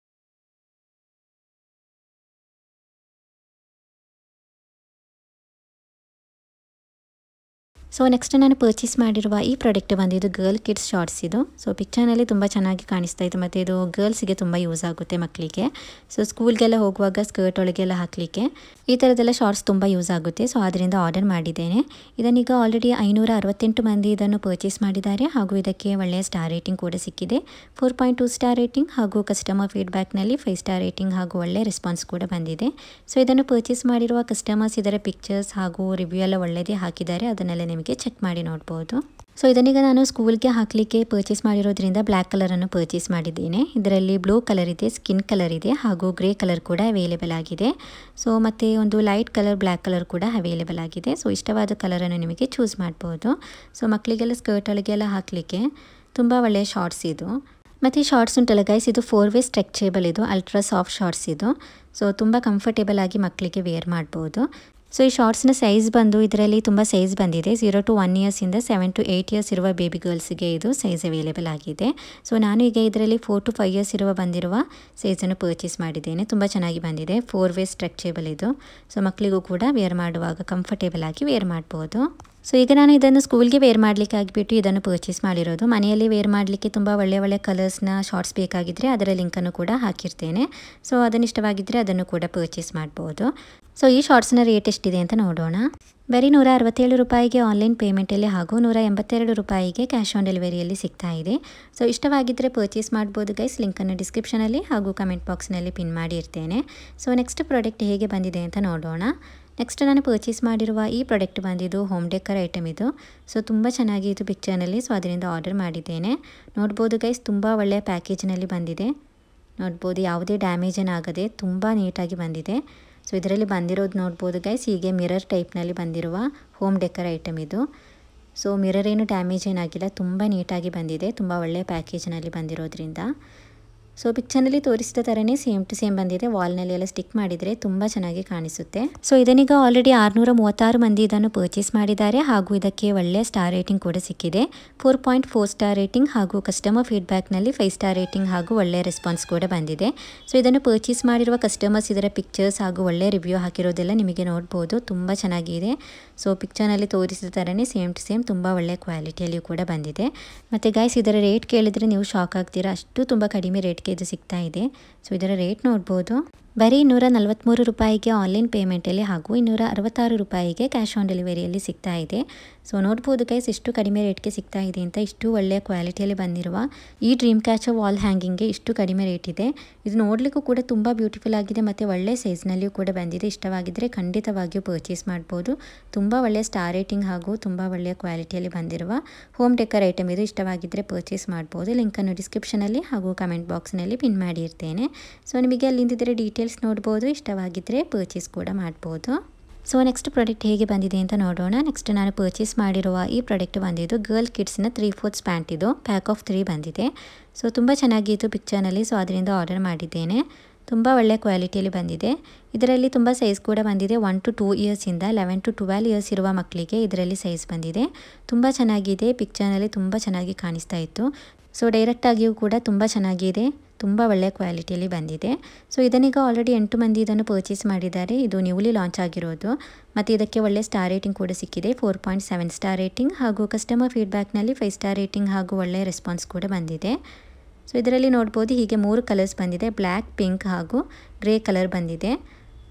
ಸೊ ನೆಕ್ಸ್ಟ್ ನಾನು ಪರ್ಚೇಸ್ ಮಾಡಿರುವ ಈ ಪ್ರಾಡಕ್ಟ್ ಬಂದಿದ್ದು ಗರ್ಲ್ ಕಿಡ್ಸ್ ಶಾರ್ಟ್ಸ್ ಇದು. ಸೊ ಪಿಕ್ಚರ್ನಲ್ಲಿ ತುಂಬ ಚೆನ್ನಾಗಿ ಕಾಣಿಸ್ತಾ ಇದೆ ಮತ್ತು ಇದು ಗರ್ಲ್ಸಿಗೆ ತುಂಬ ಯೂಸ್ ಆಗುತ್ತೆ ಮಕ್ಕಳಿಗೆ. ಸೊ ಸ್ಕೂಲ್ಗೆಲ್ಲ ಹೋಗುವಾಗ ಸ್ಕರ್ಟ್ ಒಳಗೆಲ್ಲ ಹಾಕಲಿಕ್ಕೆ ಈ ಥರದ್ದೆಲ್ಲ ಶಾರ್ಟ್ಸ್ ತುಂಬ ಯೂಸ್ ಆಗುತ್ತೆ. ಸೊ ಅದರಿಂದ ಆರ್ಡರ್ ಮಾಡಿದ್ದೇನೆ. ಇದನ್ನೀಗ ಆಲ್ರೆಡಿ 568 ಮಂದಿ ಇದನ್ನು ಪರ್ಚೇಸ್ ಮಾಡಿದ್ದಾರೆ ಹಾಗೂ ಇದಕ್ಕೆ ಒಳ್ಳೆಯ ಸ್ಟಾರ್ ರೇಟಿಂಗ್ ಕೂಡ ಸಿಕ್ಕಿದೆ. 4.2 ಸ್ಟಾರ್ ರೇಟಿಂಗ್ ಹಾಗೂ ಕಸ್ಟಮರ್ ಫೀಡ್ಬ್ಯಾಕ್ನಲ್ಲಿ 5 ಸ್ಟಾರ್ ರೇಟಿಂಗ್ ಹಾಗೂ ಒಳ್ಳೆಯ ರೆಸ್ಪಾನ್ಸ್ ಕೂಡ ಬಂದಿದೆ. ಸೊ ಇದನ್ನು ಪರ್ಚೇಸ್ ಮಾಡಿರುವ ಕಸ್ಟಮರ್ಸ್ ಇದರ ಪಿಕ್ಚರ್ಸ್ ಹಾಗೂ ರಿವ್ಯೂ ಎಲ್ಲ ಒಳ್ಳೆಯದೇ ಹಾಕಿದ್ದಾರೆ. ಅದನ್ನೆಲ್ಲ ನಿಮಗೆ ಚೆಕ್ ಮಾಡಿ ನೋಡ್ಬೋದು. ಸೊ ಇದನ್ನೀಗ ನಾನು ಸ್ಕೂಲ್ಗೆ ಹಾಕಲಿಕ್ಕೆ ಪರ್ಚೇಸ್ ಮಾಡಿರೋದ್ರಿಂದ ಬ್ಲ್ಯಾಕ್ ಕಲರನ್ನು ಪರ್ಚೇಸ್ ಮಾಡಿದ್ದೇನೆ. ಇದರಲ್ಲಿ ಬ್ಲೂ ಕಲರ್ ಇದೆ, ಸ್ಕಿನ್ ಕಲರ್ ಇದೆ ಹಾಗೂ ಗ್ರೇ ಕಲರ್ ಕೂಡ ಅವೈಲೇಬಲ್ ಆಗಿದೆ. ಸೊ ಮತ್ತು ಒಂದು ಲೈಟ್ ಕಲರ್ ಬ್ಲ್ಯಾಕ್ ಕಲರ್ ಕೂಡ ಅವೈಲೇಬಲ್ ಆಗಿದೆ. ಸೊ ಇಷ್ಟವಾದ ಕಲರನ್ನು ನಿಮಗೆ ಚೂಸ್ ಮಾಡ್ಬೋದು. ಸೊ ಮಕ್ಕಳಿಗೆಲ್ಲ ಸ್ಕರ್ಟ್ ಒಳಗೆಲ್ಲ ಹಾಕಲಿಕ್ಕೆ ತುಂಬ ಒಳ್ಳೆಯ ಶಾರ್ಟ್ಸ್ ಇದು. ಮತ್ತು ಈ ಶಾರ್ಟ್ಸ್ ಉಂಟಲ್ಲ ಗೈಸ್, ಇದು 4 ವೇ ಸ್ಟ್ರೆಚೇಬಲ್ ಇದು, ಅಲ್ಟ್ರಾ ಸಾಫ್ಟ್ ಶಾರ್ಟ್ಸ್ ಇದು. ಸೊ ತುಂಬ ಕಂಫರ್ಟೇಬಲ್ ಆಗಿ ಮಕ್ಕಳಿಗೆ ವೇರ್ ಮಾಡ್ಬೋದು. ಸೊ ಈ ಶಾರ್ಟ್ಸ್ನ ಸೈಜ್ ಬಂದು ಇದರಲ್ಲಿ ತುಂಬ ಸೈಜ್ ಬಂದಿದೆ. 0 to 1 ಇಯರ್ಸಿಂದ 7 to 8 ಇಯರ್ಸ್ ಇರುವ ಬೇಬಿ ಗರ್ಲ್ಸ್ಗೆ ಇದು ಸೈಜ್ ಅವೈಲೇಬಲ್ ಆಗಿದೆ. ಸೊ ನಾನು ಈಗ ಇದರಲ್ಲಿ 4 to 5 ಇಯರ್ಸ್ ಬಂದಿರುವ ಸೈಜನ್ನು ಪರ್ಚೇಸ್ ಮಾಡಿದ್ದೇನೆ. ತುಂಬ ಚೆನ್ನಾಗಿ ಬಂದಿದೆ. 4 ವೇ ಸ್ಟ್ರೆಚೇಬಲ್ ಇದು. ಸೊ ಮಕ್ಕಳಿಗೂ ಕೂಡ ವೇರ್ ಮಾಡುವಾಗ ಕಂಫರ್ಟೇಬಲ್ ಆಗಿ ವೇರ್ ಮಾಡ್ಬೋದು. ಸೊ ಈಗ ನಾನು ಇದನ್ನು ಸ್ಕೂಲ್ಗೆ ವೇರ್ ಮಾಡಲಿಕ್ಕೆ ಆಗಿಬಿಟ್ಟು ಇದನ್ನು ಪರ್ಚೇಸ್ ಮಾಡಿರೋದು. ಮನೆಯಲ್ಲಿ ವೇರ್ ಮಾಡಲಿಕ್ಕೆ ತುಂಬ ಒಳ್ಳೆಯ ಕಲರ್ಸ್ನ ಶಾರ್ಟ್ಸ್ ಬೇಕಾಗಿದ್ದರೆ ಅದರ ಲಿಂಕನ್ನು ಕೂಡ ಹಾಕಿರ್ತೇನೆ. ಸೊ ಅದನ್ನು ಇಷ್ಟವಾಗಿದ್ದರೆ ಅದನ್ನು ಕೂಡ ಪರ್ಚೇಸ್ ಮಾಡ್ಬೋದು. ಸೊ ಈ ಶಾರ್ಟ್ಸ್ನ ರೇಟ್ ಎಷ್ಟಿದೆ ಅಂತ ನೋಡೋಣ. ಬರೀ 167 ರೂಪಾಯಿಗೆ ಆನ್ಲೈನ್ ಪೇಮೆಂಟಲ್ಲಿ ಹಾಗೂ 182 ರೂಪಾಯಿಗೆ ಕ್ಯಾಶ್ ಆನ್ ಡೆಲಿವರಿಯಲ್ಲಿ ಸಿಗ್ತಾ ಇದೆ. ಸೊ ಇಷ್ಟವಾಗಿದ್ದರೆ ಪರ್ಚೇಸ್ ಮಾಡ್ಬೋದು ಗೈಸ್. ಲಿಂಕನ್ನು ಡಿಸ್ಕ್ರಿಪ್ಷನಲ್ಲಿ ಹಾಗೂ ಕಮೆಂಟ್ ಬಾಕ್ಸ್ನಲ್ಲಿ ಪಿನ್ ಮಾಡಿ ಇರ್ತೇನೆ. ಸೊ ನೆಕ್ಸ್ಟ್ ಪ್ರಾಡಕ್ಟ್ ಹೇಗೆ ಬಂದಿದೆ ಅಂತ ನೋಡೋಣ. ನೆಕ್ಸ್ಟ್ ನಾನು ಪರ್ಚೇಸ್ ಮಾಡಿರುವ ಈ ಪ್ರಾಡಕ್ಟ್ ಬಂದಿದ್ದು ಹೋಮ್ ಡೆಕರ್ ಐಟಮ್ ಇದು. ಸೊ ತುಂಬ ಚೆನ್ನಾಗಿತ್ತು ಪಿಕ್ಚರ್ನಲ್ಲಿ. ಸೊ ಅದರಿಂದ ಆರ್ಡರ್ ಮಾಡಿದ್ದೇನೆ. ನೋಡ್ಬೋದು ಗೈಸ್, ತುಂಬ ಒಳ್ಳೆಯ ಪ್ಯಾಕೇಜ್ನಲ್ಲಿ ಬಂದಿದೆ. ನೋಡ್ಬೋದು ಯಾವುದೇ ಡ್ಯಾಮೇಜ್ ಏನಾಗದೆ ತುಂಬ ನೀಟಾಗಿ ಬಂದಿದೆ. ಸೊ ಇದರಲ್ಲಿ ಬಂದಿರೋದು ನೋಡ್ಬೋದು ಗೈಸ್, ಹೀಗೆ ಮಿರರ್ ಟೈಪ್ನಲ್ಲಿ ಬಂದಿರುವ ಹೋಮ್ ಡೆಕರ್ ಐಟಮ್ ಇದು. ಸೊ ಮಿರರ್ ಏನು ಡ್ಯಾಮೇಜ್ ಏನಾಗಿಲ್ಲ, ತುಂಬ ನೀಟಾಗಿ ಬಂದಿದೆ. ತುಂಬ ಒಳ್ಳೆಯ ಪ್ಯಾಕೇಜ್ನಲ್ಲಿ ಬಂದಿರೋದ್ರಿಂದ. ಸೊ ಪಿಕ್ಚರ್ನಲ್ಲಿ ತೋರಿಸಿದ ಥರನೇ ಸೇಮ್ ಟು ಸೇಮ್ ಬಂದಿದೆ. ವಾಲ್ನಲ್ಲಿ ಎಲ್ಲ ಸ್ಟಿಕ್ ಮಾಡಿದರೆ ತುಂಬ ಚೆನ್ನಾಗಿ ಕಾಣಿಸುತ್ತೆ. ಸೊ ಇದನ್ನೀಗ ಆಲ್ರೆಡಿ 636 ಮಂದಿ ಇದನ್ನು ಪರ್ಚೇಸ್ ಮಾಡಿದ್ದಾರೆ ಹಾಗೂ ಇದಕ್ಕೆ ಒಳ್ಳೆಯ ಸ್ಟಾರ್ ರೇಟಿಂಗ್ ಕೂಡ ಸಿಕ್ಕಿದೆ. 4.4 ಸ್ಟಾರ್ ರೇಟಿಂಗ್ ಹಾಗೂ ಕಸ್ಟಮರ್ ಫೀಡ್ಬ್ಯಾಕ್ನಲ್ಲಿ 5 ಸ್ಟಾರ್ ರೇಟಿಂಗ್ ಹಾಗೂ ಒಳ್ಳೆಯ ರೆಸ್ಪಾನ್ಸ್ ಕೂಡ ಬಂದಿದೆ. ಸೊ ಇದನ್ನು ಪರ್ಚೇಸ್ ಮಾಡಿರುವ ಕಸ್ಟಮರ್ಸ್ ಇದರ ಪಿಕ್ಚರ್ಸ್ ಹಾಗೂ ಒಳ್ಳೆಯ ರಿವ್ಯೂ ಹಾಕಿರೋದೆಲ್ಲ ನಿಮಗೆ ನೋಡ್ಬೋದು. ತುಂಬ ಚೆನ್ನಾಗಿದೆ. ಸೊ ಪಿಕ್ಚರ್ನಲ್ಲಿ ತೋರಿಸಿದ ಥರನೇ ಸೇಮ್ ಟು ಸೇಮ್ ತುಂಬ ಒಳ್ಳೆಯ ಕ್ವಾಲಿಟಿಯಲ್ಲಿಯೂ ಕೂಡ ಬಂದಿದೆ. ಮತ್ತು ಗೈಸ್ ಇದರ ರೇಟ್ ಕೇಳಿದರೆ ನೀವು ಶಾಕ್ ಆಗ್ತೀರಾ, ಅಷ್ಟು ತುಂಬ ಕಡಿಮೆ ರೇಟ್ಗೆ ಇದು ಸಿಗ್ತಾ ಇದೆ. ಸೊ ಇದರ ರೇಟ್ ನೋಡ್ಬೋದು. ಬರೀ 243 ರೂಪಾಯಿಗೆ ಆನ್ಲೈನ್ ಪೇಮೆಂಟಲ್ಲಿ ಹಾಗೂ 266 ರೂಪಾಯಿಗೆ ಕ್ಯಾಶ್ ಆನ್ ಡೆಲಿವರಿಯಲ್ಲಿ ಸಿಗ್ತಾ ಇದೆ. ಸೊ ನೋಡ್ಬೋದು ಗೈಸ್ ಇಷ್ಟು ಕಡಿಮೆ ರೇಟ್ಗೆ ಸಿಗ್ತಾ ಇದೆ ಅಂತ. ಇಷ್ಟು ಒಳ್ಳೆಯ ಕ್ವಾಲಿಟಿಯಲ್ಲಿ ಬಂದಿರುವ ಈ ಡ್ರೀಮ್ ಕ್ಯಾಚರ್ ವಾಲ್ ಹ್ಯಾಂಗಿಂಗ್ಗೆ ಇಷ್ಟು ಕಡಿಮೆ ರೇಟ್ ಇದೆ. ಇದು ನೋಡಲಿಕ್ಕೂ ಕೂಡ ತುಂಬ ಬ್ಯೂಟಿಫುಲ್ ಆಗಿದೆ ಮತ್ತು ಒಳ್ಳೆಯ ಸೈಜ್ನಲ್ಲಿಯೂ ಕೂಡ ಬಂದಿದೆ. ಇಷ್ಟವಾಗಿದ್ದರೆ ಖಂಡಿತವಾಗಿಯೂ ಪರ್ಚೇಸ್ ಮಾಡ್ಬೋದು. ತುಂಬ ಒಳ್ಳೆಯ ಸ್ಟಾರ್ ರೇಟಿಂಗ್ ಹಾಗೂ ತುಂಬ ಒಳ್ಳೆಯ ಕ್ವಾಲಿಟಿಯಲ್ಲಿ ಬಂದಿರುವ ಹೋಮ್ ಡೆಕರ್ ಐಟಮ್ ಇದು. ಇಷ್ಟವಾಗಿದ್ದರೆ ಪರ್ಚೇಸ್ ಮಾಡ್ಬೋದು. ಲಿಂಕನ್ನು ಡಿಸ್ಕ್ರಿಪ್ಷನಲ್ಲಿ ಹಾಗೂ ಕಮೆಂಟ್ ಬಾಕ್ಸ್ನಲ್ಲಿ ಪಿನ್ ಮಾಡಿರ್ತೇನೆ. ಸೊ ನಿಮಗೆ ಅಲ್ಲಿಂದಿದ್ದರೆ ಡೀಟೇಲ್ಸ್ ನೋಡ್ಬೋದು. ಇಷ್ಟವಾಗಿದ್ದರೆ ಪರ್ಚೇಸ್ ಕೂಡ ಮಾಡ್ಬೋದು. ಸೊ ನೆಕ್ಸ್ಟ್ ಪ್ರಾಡಕ್ಟ್ ಹೇಗೆ ಬಂದಿದೆ ಅಂತ ನೋಡೋಣ. ನೆಕ್ಸ್ಟ್ ನಾನು ಪರ್ಚೇಸ್ ಮಾಡಿರುವ ಈ ಪ್ರಾಡಕ್ಟ್ ಬಂದಿದ್ದು ಗರ್ಲ್ ಕಿಡ್ಸ್ನ 3/4 ಪ್ಯಾಂಟ್ ಇದು. ಪ್ಯಾಕ್ ಆಫ್ 3 ಬಂದಿದೆ. ಸೊ ತುಂಬ ಚೆನ್ನಾಗಿತ್ತು ಪಿಕ್ಚರ್ನಲ್ಲಿ. ಸೊ ಅದರಿಂದ ಆರ್ಡರ್ ಮಾಡಿದ್ದೇನೆ. ತುಂಬ ಒಳ್ಳೆಯ ಕ್ವಾಲಿಟಿಯಲ್ಲಿ ಬಂದಿದೆ. ಇದರಲ್ಲಿ ತುಂಬ ಸೈಜ್ ಕೂಡ ಬಂದಿದೆ. 1 to 2 ಇಯರ್ಸಿಂದ 11 to 12 ಇಯರ್ಸ್ ಇರುವ ಮಕ್ಕಳಿಗೆ ಇದರಲ್ಲಿ ಸೈಜ್ ಬಂದಿದೆ. ತುಂಬ ಚೆನ್ನಾಗಿದೆ. ಪಿಕ್ಚರ್ನಲ್ಲಿ ತುಂಬ ಚೆನ್ನಾಗಿ ಕಾಣಿಸ್ತಾ ಇತ್ತು. ಸೊ ಡೈರೆಕ್ಟಾಗಿಯೂ ಕೂಡ ತುಂಬ ಚೆನ್ನಾಗಿದೆ. ತುಂಬ ಒಳ್ಳೆಯ ಕ್ವಾಲಿಟಿಯಲ್ಲಿ ಬಂದಿದೆ. ಸೊ ಇದನ್ನೀಗ ಆಲ್ರೆಡಿ 8 ಮಂದಿ ಇದನ್ನು ಪರ್ಚೇಸ್ ಮಾಡಿದ್ದಾರೆ. ಇದು ನ್ಯೂಲಿ ಲಾಂಚ್ ಆಗಿರೋದು ಮತ್ತು ಇದಕ್ಕೆ ಒಳ್ಳೆ ಸ್ಟಾರ್ ರೇಟಿಂಗ್ ಕೂಡ ಸಿಕ್ಕಿದೆ, 4.7 ಸ್ಟಾರ್ ರೇಟಿಂಗ್ ಹಾಗೂ ಕಸ್ಟಮರ್ ಫೀಡ್ಬ್ಯಾಕ್ನಲ್ಲಿ 5 ಸ್ಟಾರ್ ರೇಟಿಂಗ್ ಹಾಗೂ ಒಳ್ಳೆಯ ರೆಸ್ಪಾನ್ಸ್ ಕೂಡ ಬಂದಿದೆ. ಸೊ ಇದರಲ್ಲಿ ನೋಡ್ಬೋದು ಹೀಗೆ 3 ಕಲರ್ಸ್ ಬಂದಿದೆ, ಬ್ಲ್ಯಾಕ್, ಪಿಂಕ್ ಹಾಗೂ ಗ್ರೇ ಕಲರ್ ಬಂದಿದೆ.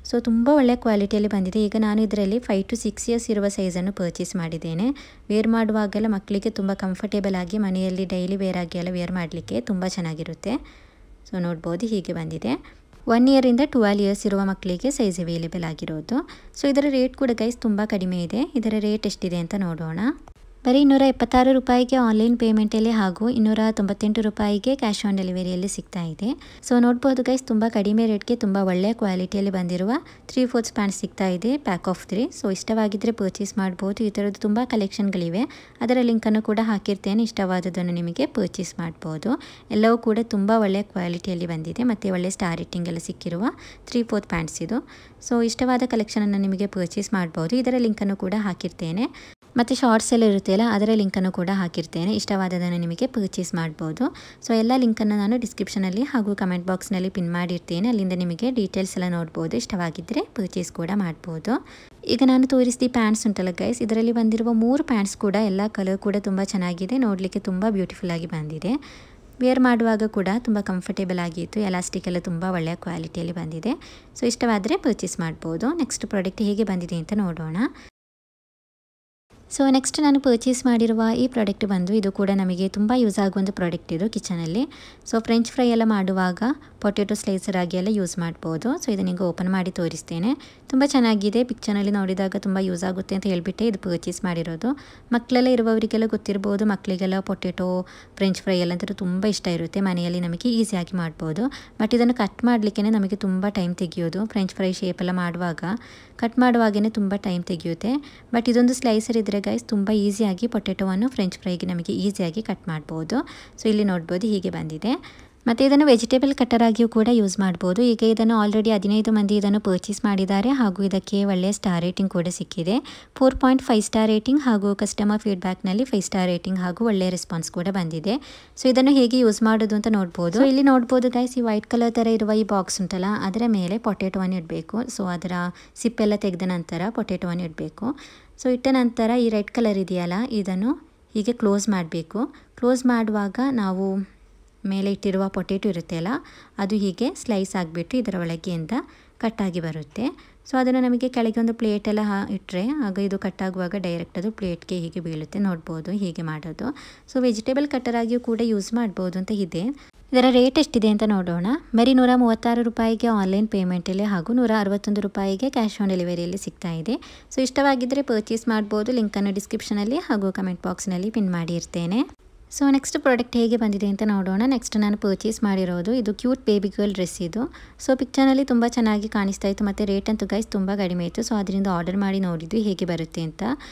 ಸೊ ತುಂಬ ಒಳ್ಳೆಯ ಕ್ವಾಲಿಟಿಯಲ್ಲಿ ಬಂದಿದೆ. ಈಗ ನಾನು ಇದರಲ್ಲಿ 5 to 6 ಇಯರ್ಸ್ ಇರುವ ಸೈಜನ್ನು ಪರ್ಚೇಸ್ ಮಾಡಿದ್ದೇನೆ. ವೇರ್ ಮಾಡುವಾಗೆಲ್ಲ ಮಕ್ಕಳಿಗೆ ತುಂಬ ಕಂಫರ್ಟೇಬಲ್ ಆಗಿ ಮನೆಯಲ್ಲಿ ಡೈಲಿ ವೇರ್ ಆಗಿ ಎಲ್ಲ ವೇರ್ ಮಾಡಲಿಕ್ಕೆ ತುಂಬ ಚೆನ್ನಾಗಿರುತ್ತೆ. ಸೊ ನೋಡ್ಬೋದು ಹೀಗೆ ಬಂದಿದೆ. 1 ಇಯರಿಂದ 12 ಇಯರ್ಸ್ ಇರುವ ಮಕ್ಕಳಿಗೆ ಸೈಜ್ ಅವೈಲೇಬಲ್ ಆಗಿರೋದು. ಸೊ ಇದರ ರೇಟ್ ಕೂಡ ಗೈಸ್ ತುಂಬ ಕಡಿಮೆ ಇದೆ. ಇದರ ರೇಟ್ ಎಷ್ಟಿದೆ ಅಂತ ನೋಡೋಣ. ಬರೀ 276 ರೂಪಾಯಿಗೆ ಆನ್ಲೈನ್ ಪೇಮೆಂಟಲ್ಲಿ ಹಾಗೂ 298 ರೂಪಾಯಿಗೆ ಕ್ಯಾಶ್ ಆನ್ ಡೆಲಿವರಿಯಲ್ಲಿ ಸಿಗ್ತಾ ಇದೆ. ಸೊ ನೋಡ್ಬೋದು ಗೈಸ್ ತುಂಬ ಕಡಿಮೆ ರೇಟ್ಗೆ ತುಂಬ ಒಳ್ಳೆಯ ಕ್ವಾಲಿಟಿಯಲ್ಲಿ ಬಂದಿರುವ 3/4 ಪ್ಯಾಂಟ್ ಸಿಗ್ತಾ ಇದೆ, ಪ್ಯಾಕ್ ಆಫ್ 3. ಸೊ ಇಷ್ಟವಾಗಿದ್ದರೆ ಪರ್ಚೇಸ್ ಮಾಡ್ಬೋದು. ಈ ಥರದ್ದು ತುಂಬ ಕಲೆಕ್ಷನ್ಗಳಿವೆ, ಅದರ ಲಿಂಕನ್ನು ಕೂಡ ಹಾಕಿರ್ತೇನೆ. ಇಷ್ಟವಾದದನ್ನು ನಿಮಗೆ ಪರ್ಚೇಸ್ ಮಾಡ್ಬೋದು. ಎಲ್ಲವೂ ಕೂಡ ತುಂಬ ಒಳ್ಳೆಯ ಕ್ವಾಲಿಟಿಯಲ್ಲಿ ಬಂದಿದೆ ಮತ್ತು ಒಳ್ಳೆಯ ಸ್ಟಾರ್ ರೇಟಿಂಗ್ ಎಲ್ಲ ಸಿಕ್ಕಿರುವ 3/4 ಪ್ಯಾಂಟ್ಸ್ ಇದು. ಸೊ ಇಷ್ಟವಾದ ಕಲೆಕ್ಷನನ್ನು ನಿಮಗೆ ಪರ್ಚೇಸ್ ಮಾಡ್ಬೋದು. ಇದರ ಲಿಂಕನ್ನು ಕೂಡ ಹಾಕಿರ್ತೇನೆ ಮತ್ತು ಶಾರ್ಟ್ಸ್ ಎಲ್ಲ ಇರುತ್ತೆಲ್ಲ ಅದರ ಲಿಂಕನ್ನು ಕೂಡ ಹಾಕಿರ್ತೇನೆ. ಇಷ್ಟವಾದದನ್ನು ನಿಮಗೆ ಪರ್ಚೇಸ್ ಮಾಡ್ಬೋದು. ಸೊ ಎಲ್ಲ ಲಿಂಕನ್ನು ನಾನು ಡಿಸ್ಕ್ರಿಪ್ಷನಲ್ಲಿ ಹಾಗೂ ಕಮೆಂಟ್ ಬಾಕ್ಸ್ನಲ್ಲಿ ಪಿನ್ ಮಾಡಿರ್ತೇನೆ. ಅಲ್ಲಿಂದ ನಿಮಗೆ ಡೀಟೇಲ್ಸ್ ಎಲ್ಲ ನೋಡ್ಬೋದು. ಇಷ್ಟವಾಗಿದ್ದರೆ ಪರ್ಚೇಸ್ ಕೂಡ ಮಾಡ್ಬೋದು. ಈಗ ನಾನು ತೋರಿಸಿದ ಪ್ಯಾಂಟ್ಸ್ ಉಂಟಲ್ಲ ಗೈಸ್, ಇದರಲ್ಲಿ ಬಂದಿರುವ 3 ಪ್ಯಾಂಟ್ಸ್ ಕೂಡ ಎಲ್ಲ ಕಲರ್ ಕೂಡ ತುಂಬ ಚೆನ್ನಾಗಿದೆ, ನೋಡಲಿಕ್ಕೆ ತುಂಬ ಬ್ಯೂಟಿಫುಲ್ ಆಗಿ ಬಂದಿದೆ. ವೇರ್ ಮಾಡುವಾಗ ಕೂಡ ತುಂಬ ಕಂಫರ್ಟೇಬಲ್ ಆಗಿತ್ತು. ಎಲಾಸ್ಟಿಕ್ ಎಲ್ಲ ತುಂಬ ಒಳ್ಳೆಯ ಕ್ವಾಲಿಟಿಯಲ್ಲಿ ಬಂದಿದೆ. ಸೊ ಇಷ್ಟವಾದರೆ ಪರ್ಚೇಸ್ ಮಾಡ್ಬೋದು. ನೆಕ್ಸ್ಟ್ ಪ್ರಾಡಕ್ಟ್ ಹೇಗೆ ಬಂದಿದೆ ಅಂತ ನೋಡೋಣ. ಸೊ ನೆಕ್ಸ್ಟ್ ನಾನು ಪರ್ಚೇಸ್ ಮಾಡಿರುವ ಈ ಪ್ರಾಡಕ್ಟ್ ಬಂದು ಇದು ಕೂಡ ನಮಗೆ ತುಂಬ ಯೂಸ್ ಆಗುವಂಥ ಪ್ರಾಡಕ್ಟ್ ಇದು ಕಿಚನಲ್ಲಿ. ಸೊ ಫ್ರೆಂಚ್ ಫ್ರೈ ಎಲ್ಲ ಮಾಡುವಾಗ ಪೊಟೆಟೊ ಸ್ಲೈಸರ್ ಆಗಿ ಎಲ್ಲ ಯೂಸ್ ಮಾಡ್ಬೋದು. ಸೊ ಇದನ್ನೀಗ ಓಪನ್ ಮಾಡಿ ತೋರಿಸ್ತೇನೆ. ತುಂಬ ಚೆನ್ನಾಗಿದೆ, ಪಿಕ್ಚರ್ನಲ್ಲಿ ನೋಡಿದಾಗ ತುಂಬ ಯೂಸ್ ಆಗುತ್ತೆ ಅಂತ ಹೇಳಿಬಿಟ್ಟೆ ಇದು ಪರ್ಚೇಸ್ ಮಾಡಿರೋದು. ಮಕ್ಕಳೆಲ್ಲ ಇರುವವರಿಗೆಲ್ಲ ಗೊತ್ತಿರ್ಬೋದು, ಮಕ್ಕಳಿಗೆಲ್ಲ ಪೊಟೆಟೊ ಫ್ರೆಂಚ್ ಫ್ರೈ ಎಲ್ಲ ಅಂತೂ ತುಂಬ ಇಷ್ಟ ಇರುತ್ತೆ. ಮನೆಯಲ್ಲಿ ನಮಗೆ ಈಸಿಯಾಗಿ ಮಾಡ್ಬೋದು. ಬಟ್ ಇದನ್ನು ಕಟ್ ಮಾಡಲಿಕ್ಕೆ ನಮಗೆ ತುಂಬ ಟೈಮ್ ತೆಗೆಯೋದು. ಫ್ರೆಂಚ್ ಫ್ರೈ ಶೇಪೆಲ್ಲ ಮಾಡುವಾಗ ಕಟ್ ಮಾಡುವಾಗೇ ತುಂಬ ಟೈಮ್ ತೆಗೆಯುತ್ತೆ. ಬಟ್ ಇದೊಂದು ಸ್ಲೈಸರ್ ಇದ್ದರೆ ಗೈಸ್ ತುಂಬ ಈಸಿಯಾಗಿ ಪೊಟೆಟೊವನ್ನು ಫ್ರೆಂಚ್ ಫ್ರೈಗೆ ನಮಗೆ ಈಸಿಯಾಗಿ ಕಟ್ ಮಾಡ್ಬೋದು. ಸೊ ಇಲ್ಲಿ ನೋಡ್ಬೋದು ಹೀಗೆ ಬಂದಿದೆ. ಮತ್ತು ಇದನ್ನು ವೆಜಿಟೇಬಲ್ ಕಟ್ಟರ್ ಆಗಿಯೂ ಕೂಡ ಯೂಸ್ ಮಾಡ್ಬೋದು. ಈಗ ಇದನ್ನು ಆಲ್ರೆಡಿ 15 ಮಂದಿ ಇದನ್ನು ಪರ್ಚೇಸ್ ಮಾಡಿದ್ದಾರೆ ಹಾಗೂ ಇದಕ್ಕೆ ಒಳ್ಳೆಯ ಸ್ಟಾರ್ ರೇಟಿಂಗ್ ಕೂಡ ಸಿಕ್ಕಿದೆ, 4.5 ಸ್ಟಾರ್ ರೇಟಿಂಗ್ ಹಾಗೂ ಕಸ್ಟಮರ್ ಫೀಡ್ಬ್ಯಾಕ್ನಲ್ಲಿ 5 ಸ್ಟಾರ್ ರೇಟಿಂಗ್ ಹಾಗೂ ಒಳ್ಳೆಯ ರೆಸ್ಪಾನ್ಸ್ ಕೂಡ ಬಂದಿದೆ. ಸೊ ಇದನ್ನು ಹೇಗೆ ಯೂಸ್ ಮಾಡೋದು ಅಂತ ನೋಡ್ಬೋದು. ಸೊ ಇಲ್ಲಿ ನೋಡ್ಬೋದು ಗೈಸ್, ಈ ವೈಟ್ ಕಲರ್ ಥರ ಇರುವ ಈ ಬಾಕ್ಸ್ ಉಂಟಲ್ಲ ಅದರ ಮೇಲೆ ಪೊಟೆಟೊವನ್ನು ಇಡಬೇಕು. ಸೊ ಅದರ ಸಿಪ್ಪೆಲ್ಲ ತೆಗೆದ ನಂತರ ಪೊಟೆಟೊವನ್ನು ಇಡಬೇಕು. ಸೊ ಇಟ್ಟ ನಂತರ ಈ ರೆಡ್ ಕಲರ್ ಇದೆಯಲ್ಲ ಇದನ್ನು ಹೀಗೆ ಕ್ಲೋಸ್ ಮಾಡಬೇಕು. ಕ್ಲೋಸ್ ಮಾಡುವಾಗ ನಾವು ಮೇಲೆ ಇಟ್ಟಿರುವ ಪೊಟೆಟೊ ಇರುತ್ತೆ ಅಲ್ಲ ಅದು ಹೀಗೆ ಸ್ಲೈಸ್ ಆಗಿಬಿಟ್ಟು ಇದರ ಒಳಗೆಯಿಂದ ಕಟ್ಟಾಗಿ ಬರುತ್ತೆ. ಸೊ ಅದನ್ನು ನಮಗೆ ಕೆಳಗೆ ಒಂದು ಪ್ಲೇಟೆಲ್ಲ ಇಟ್ಟರೆ ಆಗ ಇದು ಕಟ್ಟಾಗುವಾಗ ಡೈರೆಕ್ಟ್ ಅದು ಪ್ಲೇಟ್ಗೆ ಹೀಗೆ ಬೀಳುತ್ತೆ. ನೋಡ್ಬೋದು ಹೀಗೆ ಮಾಡೋದು. ಸೊ ವೆಜಿಟೇಬಲ್ ಕಟ್ಟರ್ ಆಗಿಯೂ ಕೂಡ ಯೂಸ್ ಮಾಡ್ಬೋದು ಅಂತ ಇದೆ. ಇದರ ರೇಟ್ ಎಷ್ಟಿದೆ ಅಂತ ನೋಡೋಣ. ಬರೀ 136 ರೂಪಾಯಿಗೆ ಆನ್ಲೈನ್ ಪೇಮೆಂಟಲ್ಲಿ ಹಾಗೂ 161 ರೂಪಾಯಿಗೆ ಕ್ಯಾಶ್ ಆನ್ ಡೆಲಿವರಿಯಲ್ಲಿ ಸಿಗ್ತಾ ಇದೆ. ಸೊ ಇಷ್ಟವಾಗಿದ್ದರೆ ಪರ್ಚೇಸ್ ಮಾಡ್ಬೋದು. ಲಿಂಕನ್ನು ಡಿಸ್ಕ್ರಿಪ್ಷನಲ್ಲಿ ಹಾಗೂ ಕಮೆಂಟ್ ಬಾಕ್ಸ್ನಲ್ಲಿ ಪಿನ್ ಮಾಡಿರ್ತೇನೆ. ಸೊ ನೆಕ್ಸ್ಟ್ ಪ್ರಾಡಕ್ಟ್ ಹೇಗೆ ಬಂದಿದೆ ಅಂತ ನೋಡೋಣ. ನೆಕ್ಸ್ಟ್ ನಾನು ಪರ್ಚೇಸ್ ಮಾಡಿರೋದು ಇದು ಕ್ಯೂಟ್ ಬೇಬಿ ಗರ್ಲ್ ಡ್ರೆಸ್ ಇದು. ಸೊ ಪಿಕ್ಚರ್ನಲ್ಲಿ ತುಂಬ ಚೆನ್ನಾಗಿ ಕಾಣಿಸ್ತಾ ಇತ್ತು ಮತ್ತು ರೇಟ್ ಅಂತೂ ಗೈಸ್ ತುಂಬ ಕಡಿಮೆ ಇತ್ತು. ಸೊ ಅದರಿಂದ ಆರ್ಡರ್ ಮಾಡಿ ನೋಡಿದ್ದು ಹೇಗೆ ಬರುತ್ತೆ ಅಂತ.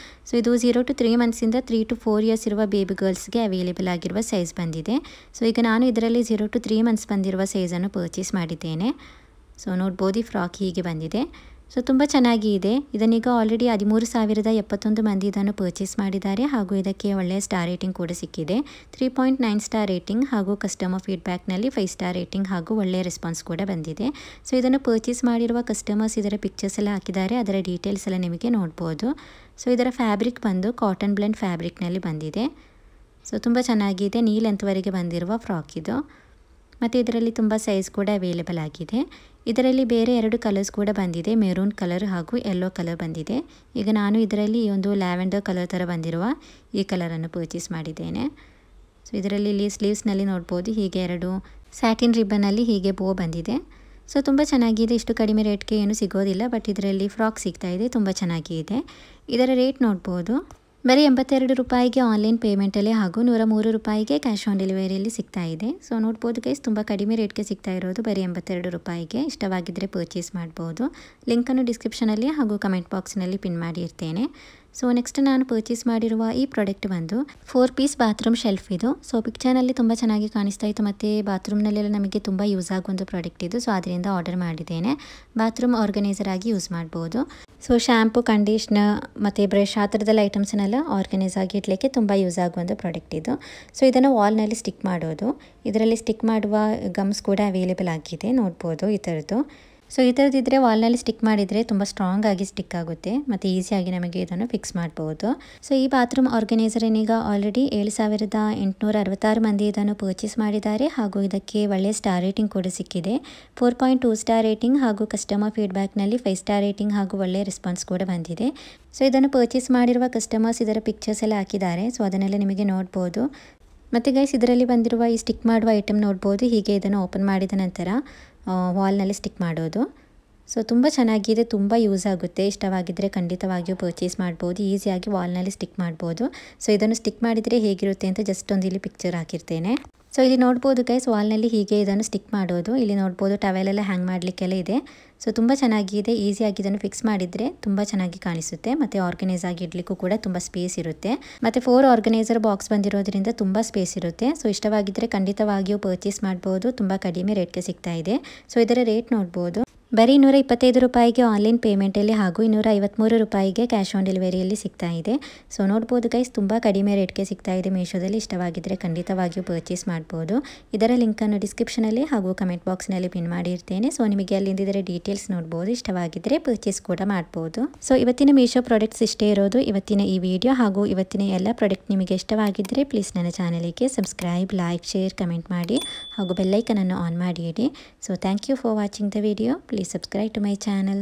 ಸೊ ಇದು 0 to 3 ಮಂತ್ಸಿಂದ 3 to 4 ಇಯರ್ಸ್ ಇರುವ ಬೇಬಿ ಗರ್ಲ್ಸ್ಗೆ ಅವೈಲೇಬಲ್ ಆಗಿರುವ ಸೈಜ್ ಬಂದಿದೆ. ಸೊ ಈಗ ನಾನು ಇದರಲ್ಲಿ 0 to 3 ಮಂತ್ಸ್ ಬಂದಿರುವ ಸೈಜನ್ನು ಪರ್ಚೇಸ್ ಮಾಡಿದ್ದೇನೆ. ಸೊ ನೋಡ್ಬೋದು ಈ ಫ್ರಾಕ್ ಹೀಗೆ ಬಂದಿದೆ. ಸೊ ತುಂಬ ಚೆನ್ನಾಗಿ ಇದೆ. ಇದನ್ನೀಗ ಆಲ್ರೆಡಿ 13,071 ಮಂದಿ ಇದನ್ನು ಪರ್ಚೇಸ್ ಮಾಡಿದ್ದಾರೆ ಹಾಗೂ ಇದಕ್ಕೆ ಒಳ್ಳೆಯ ಸ್ಟಾರ್ ರೇಟಿಂಗ್ ಕೂಡ ಸಿಕ್ಕಿದೆ, 3.9 ಸ್ಟಾರ್ ರೇಟಿಂಗ್ ಹಾಗೂ ಕಸ್ಟಮರ್ ಫೀಡ್ಬ್ಯಾಕ್ನಲ್ಲಿ 5 ಸ್ಟಾರ್ ರೇಟಿಂಗ್ ಹಾಗೂ ಒಳ್ಳೆಯ ರೆಸ್ಪಾನ್ಸ್ ಕೂಡ ಬಂದಿದೆ. ಸೊ ಇದನ್ನು ಪರ್ಚೇಸ್ ಮಾಡಿರುವ ಕಸ್ಟಮರ್ಸ್ ಇದರ ಪಿಕ್ಚರ್ಸ್ ಎಲ್ಲ ಹಾಕಿದ್ದಾರೆ, ಅದರ ಡೀಟೇಲ್ಸ್ ಎಲ್ಲ ನಿಮಗೆ ನೋಡ್ಬೋದು. ಸೊ ಇದರ ಫ್ಯಾಬ್ರಿಕ್ ಬಂದು ಕಾಟನ್ ಬ್ಲೆಂಡ್ ಫ್ಯಾಬ್ರಿಕ್ನಲ್ಲಿ ಬಂದಿದೆ. ಸೊ ತುಂಬ ಚೆನ್ನಾಗಿದೆ, ನೀ ಲೆಂತ್ವರೆಗೆ ಬಂದಿರುವ ಫ್ರಾಕ್ ಇದು. ಮತ್ತು ಇದರಲ್ಲಿ ತುಂಬ ಸೈಜ್ ಕೂಡ ಅವೈಲೇಬಲ್ ಆಗಿದೆ. ಇದರಲ್ಲಿ ಬೇರೆ 2 ಕಲರ್ಸ್ ಕೂಡ ಬಂದಿದೆ, ಮೆರೂನ್ ಕಲರ್ ಹಾಗೂ ಯೆಲ್ಲೋ ಕಲರ್ ಬಂದಿದೆ. ಈಗ ನಾನು ಇದರಲ್ಲಿ ಈ ಒಂದು ಲ್ಯಾವೆಂಡರ್ ಕಲರ್ ಥರ ಬಂದಿರುವ ಈ ಕಲರನ್ನು ಪರ್ಚೇಸ್ ಮಾಡಿದ್ದೇನೆ. ಸೊ ಇದರಲ್ಲಿ ಇಲ್ಲಿ ಸ್ಲೀವ್ಸ್ನಲ್ಲಿ ನೋಡ್ಬೋದು ಹೀಗೆ 2 ಸ್ಯಾಟಿನ್ ರಿಬ್ಬನಲ್ಲಿ ಹೀಗೆ ಬೋ ಬಂದಿದೆ. ಸೊ ತುಂಬ ಚೆನ್ನಾಗಿದೆ. ಇಷ್ಟು ಕಡಿಮೆ ರೇಟ್ಗೆ ಏನು ಸಿಗೋದಿಲ್ಲ, ಬಟ್ ಇದರಲ್ಲಿ ಫ್ರಾಕ್ ಸಿಗ್ತಾ ಇದೆ, ತುಂಬ ಚೆನ್ನಾಗಿದೆ. ಇದರ ರೇಟ್ ನೋಡ್ಬೋದು, ಬರೀ 82 ರೂಪಾಯಿಗೆ ಆನ್ಲೈನ್ ಪೇಮೆಂಟಲ್ಲಿ ಹಾಗೂ 103 ರೂಪಾಯಿಗೆ ಕ್ಯಾಶ್ ಆನ್ ಡೆಲಿವರಿಯಲ್ಲಿ ಸಿಗ್ತಾ ಇದೆ. ಸೊ ನೋಡ್ಬೋದು ಗೈಸ್, ತುಂಬ ಕಡಿಮೆ ರೇಟ್ಗೆ ಸಿಗ್ತಾ ಇರೋದು ಬರೀ 82 ರೂಪಾಯಿಗೆ. ಇಷ್ಟವಾಗಿದ್ದರೆ ಪರ್ಚೇಸ್ ಮಾಡ್ಬೋದು. ಲಿಂಕನ್ನು ಡಿಸ್ಕ್ರಿಪ್ಷನಲ್ಲಿ ಹಾಗೂ ಕಮೆಂಟ್ ಬಾಕ್ಸ್ನಲ್ಲಿ ಪಿನ್ ಮಾಡಿರ್ತೇನೆ. ಸೊ ನೆಕ್ಸ್ಟ್ ನಾನು ಪರ್ಚೇಸ್ ಮಾಡಿರುವ ಈ ಪ್ರಾಡಕ್ಟ್ ಬಂದು 4 ಪೀಸ್ ಬಾತ್ರೂಮ್ ಶೆಲ್ಫ್ ಇದು. ಸೊ ಪಿಕ್ಚರ್ನಲ್ಲಿ ತುಂಬ ಚೆನ್ನಾಗಿ ಕಾಣಿಸ್ತಾ ಇತ್ತು ಮತ್ತು ಬಾತ್ರೂಮ್ನಲ್ಲೆಲ್ಲ ನಮಗೆ ತುಂಬ ಯೂಸ್ ಆಗುವಂಥ ಪ್ರಾಡಕ್ಟ್ ಇದು. ಸೊ ಅದರಿಂದ ಆರ್ಡರ್ ಮಾಡಿದ್ದೇನೆ. ಬಾತ್ರೂಮ್ ಆರ್ಗನೈಸರ್ ಆಗಿ ಯೂಸ್ ಮಾಡ್ಬೋದು. ಸೊ ಶಾಂಪು, ಕಂಡೀಷ್ನರ್ ಮತ್ತು ಬ್ರಷ್ ಆ ಥರದ್ದೆಲ್ಲ ಐಟಮ್ಸ್ನೆಲ್ಲ ಆರ್ಗನೈಸ್ ಆಗಿ ಇಡಲಿಕ್ಕೆ ತುಂಬ ಯೂಸ್ ಆಗುವಂಥ ಪ್ರಾಡಕ್ಟ್ ಇದು. ಸೊ ಇದನ್ನು ವಾಲ್ನಲ್ಲಿ ಸ್ಟಿಕ್ ಮಾಡೋದು. ಇದರಲ್ಲಿ ಸ್ಟಿಕ್ ಮಾಡುವ ಗಮ್ಸ್ ಕೂಡ ಅವೈಲೇಬಲ್ ಆಗಿದೆ, ನೋಡ್ಬೋದು ಈ ಥರದ್ದು. ಸೊ ಈ ಥರದ್ದಿದ್ದರೆ ವಾಲ್ನಲ್ಲಿ ಸ್ಟಿಕ್ ಮಾಡಿದರೆ ತುಂಬ ಸ್ಟ್ರಾಂಗ್ ಆಗಿ ಸ್ಟಿಕ್ ಆಗುತ್ತೆ ಮತ್ತು ಈಸಿಯಾಗಿ ನಮಗೆ ಇದನ್ನು ಫಿಕ್ಸ್ ಮಾಡ್ಬೋದು. ಸೊ ಈ ಬಾತ್ರೂಮ್ ಆರ್ಗನೈಸರ್ ಏನೀಗ ಆಲ್ರೆಡಿ 7,866 ಮಂದಿ ಇದನ್ನು ಪರ್ಚೇಸ್ ಮಾಡಿದ್ದಾರೆ ಹಾಗೂ ಇದಕ್ಕೆ ಒಳ್ಳೆಯ ಸ್ಟಾರ್ ರೇಟಿಂಗ್ ಕೂಡ ಸಿಕ್ಕಿದೆ. 4.2 ಸ್ಟಾರ್ ರೇಟಿಂಗ್ ಹಾಗೂ ಕಸ್ಟಮರ್ ಫೀಡ್ಬ್ಯಾಕ್ನಲ್ಲಿ 5 ಸ್ಟಾರ್ ರೇಟಿಂಗ್ ಹಾಗೂ ಒಳ್ಳೆಯ ರೆಸ್ಪಾನ್ಸ್ ಕೂಡ ಬಂದಿದೆ. ಸೊ ಇದನ್ನು ಪರ್ಚೇಸ್ ಮಾಡಿರುವ ಕಸ್ಟಮರ್ಸ್ ಇದರ ಪಿಕ್ಚರ್ಸ್ ಎಲ್ಲ ಹಾಕಿದ್ದಾರೆ. ಸೊ ಅದನ್ನೆಲ್ಲ ನಿಮಗೆ ನೋಡ್ಬೋದು. ಮತ್ತು ಗೈಸ್ ಇದರಲ್ಲಿ ಬಂದಿರುವ ಈ ಸ್ಟಿಕ್ ಮಾಡುವ ಐಟಮ್ ನೋಡ್ಬೋದು. ಹೀಗೆ ಇದನ್ನು ಓಪನ್ ಮಾಡಿದ ನಂತರ ವಾಲ್ನಲ್ಲಿ ಸ್ಟಿಕ್ ಮಾಡೋದು. ಸೊ ತುಂಬ ಚೆನ್ನಾಗಿದೆ, ತುಂಬ ಯೂಸ್ ಆಗುತ್ತೆ. ಇಷ್ಟವಾಗಿದ್ದರೆ ಖಂಡಿತವಾಗಿಯೂ ಪರ್ಚೇಸ್ ಮಾಡ್ಬೋದು. ಈಸಿಯಾಗಿ ವಾಲ್ನಲ್ಲಿ ಸ್ಟಿಕ್ ಮಾಡ್ಬೋದು. ಸೊ ಇದನ್ನು ಸ್ಟಿಕ್ ಮಾಡಿದರೆ ಹೇಗಿರುತ್ತೆ ಅಂತ ಜಸ್ಟ್ ಒಂದು ಇಲ್ಲಿ ಪಿಕ್ಚರ್ ಹಾಕಿರ್ತೇನೆ. ಸೊ ಇಲ್ಲಿ ನೋಡ್ಬೋದು ಗೈಸ್, ವಾಲ್ನಲ್ಲಿ ಹೀಗೆ ಇದನ್ನು ಸ್ಟಿಕ್ ಮಾಡೋದು. ಇಲ್ಲಿ ನೋಡ್ಬೋದು ಟವೆಲೆಲ್ಲ ಹ್ಯಾಂಗ್ ಮಾಡಲಿಕ್ಕೆಲ್ಲ ಇದೆ. ಸೊ ತುಂಬ ಚೆನ್ನಾಗಿದೆ. ಈಸಿಯಾಗಿ ಇದನ್ನು ಫಿಕ್ಸ್ ಮಾಡಿದರೆ ತುಂಬ ಚೆನ್ನಾಗಿ ಕಾಣಿಸುತ್ತೆ ಮತ್ತು ಆರ್ಗನೈಸ್ ಆಗಿ ಇಡಲಿಕ್ಕೂ ಕೂಡ ತುಂಬ ಸ್ಪೇಸ್ ಇರುತ್ತೆ. ಮತ್ತು 4 ಆರ್ಗನೈಸರ್ ಬಾಕ್ಸ್ ಬಂದಿರೋದ್ರಿಂದ ತುಂಬ ಸ್ಪೇಸ್ ಇರುತ್ತೆ. ಸೊ ಇಷ್ಟವಾಗಿದ್ದರೆ ಖಂಡಿತವಾಗಿಯೂ ಪರ್ಚೇಸ್ ಮಾಡ್ಬೋದು. ತುಂಬ ಕಡಿಮೆ ರೇಟ್ಗೆ ಸಿಗ್ತಾ ಇದೆ. ಸೊ ಇದರ ರೇಟ್ ನೋಡ್ಬೋದು. ಬರೀ 225 ರೂಪಾಯಿಗೆ ಆನ್ಲೈನ್ ಪೇಮೆಂಟಲ್ಲಿ ಹಾಗೂ 253 ರೂಪಾಯಿಗೆ ಕ್ಯಾಶ್ ಆನ್ ಡೆಲಿವರಿಯಲ್ಲಿ ಸಿಗ್ತಾ ಇದೆ. ಸೊ ನೋಡ್ಬೋದು ಗೈಸ್, ತುಂಬ ಕಡಿಮೆ ರೇಟ್ಗೆ ಸಿಗ್ತಾ ಇದೆ ಮೀಶೋದಲ್ಲಿ. ಇಷ್ಟವಾಗಿದ್ದರೆ ಖಂಡಿತವಾಗಿಯೂ ಪರ್ಚೇಸ್ ಮಾಡ್ಬೋದು. ಇದರ ಲಿಂಕನ್ನು ಡಿಸ್ಕ್ರಿಪ್ಷನಲ್ಲಿ ಹಾಗೂ ಕಮೆಂಟ್ ಬಾಕ್ಸ್ನಲ್ಲಿ ಪಿನ್ ಮಾಡಿರ್ತೇನೆ. ಸೊ ನಿಮಗೆ ಅಲ್ಲಿಂದ ಇದರ ಡೀಟೇಲ್ಸ್ ನೋಡ್ಬೋದು. ಇಷ್ಟವಾಗಿದ್ದರೆ ಪರ್ಚೇಸ್ ಕೂಡ ಮಾಡ್ಬೋದು. ಸೊ ಇವತ್ತಿನ ಮೀಶೋ ಪ್ರಾಡಕ್ಟ್ಸ್ ಇಷ್ಟೇ ಇರೋದು ಇವತ್ತಿನ ಈ ವಿಡಿಯೋ. ಹಾಗೂ ಇವತ್ತಿನ ಎಲ್ಲ ಪ್ರಾಡಕ್ಟ್ ನಿಮಗೆ ಇಷ್ಟವಾಗಿದ್ದರೆ ಪ್ಲೀಸ್ ನನ್ನ ಚಾನಲಿಗೆ ಸಬ್ಸ್ಕ್ರೈಬ್, ಲೈಕ್, ಶೇರ್, ಕಮೆಂಟ್ ಮಾಡಿ ಹಾಗೂ ಬೆಲ್ಲೈಕನನ್ನು ಆನ್ ಮಾಡಿ ಇಡಿ. So thank you for watching the video. Please subscribe to my channel.